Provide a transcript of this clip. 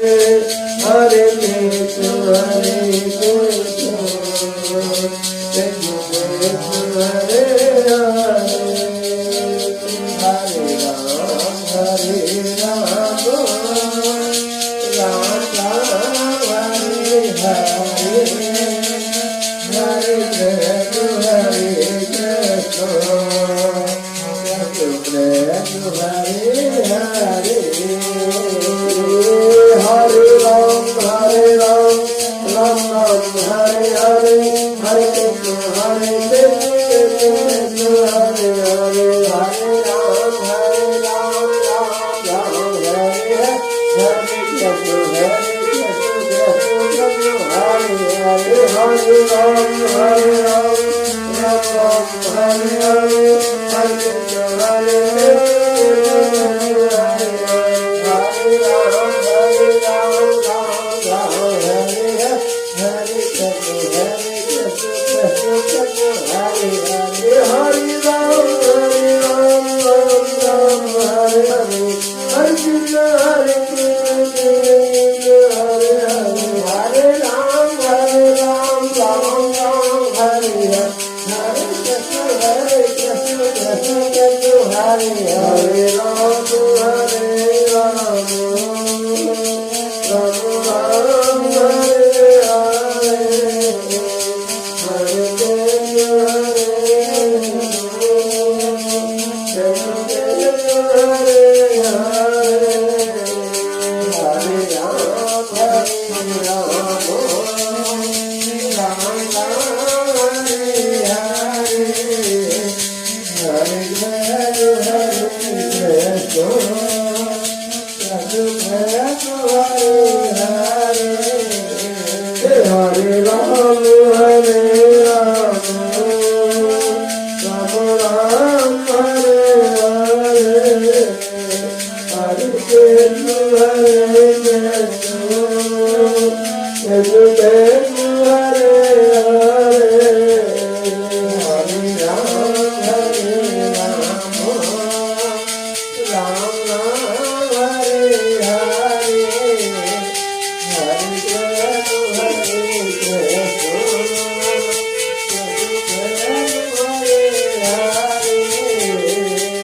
Hare Krishna, Hare Krishna, Krishna Krishna, Hare Hare, Hare Ram, Hare Ram, Ram Ram, Hare Hare, Hare Krishna, Hare Krishna, Krishna Krishna, Hare Hare. Hare Ram, Ram Ram, Hare Hare, Hare Krishna, Hare Krishna, Hare Hare, Hare Ram, Ram Ram, Hare Hare, Hare Krishna, Hare Krishna, Hare Hare, Hare Ram, Ram Ram, Hare Hare, Hare Krishna, Hare Krishna.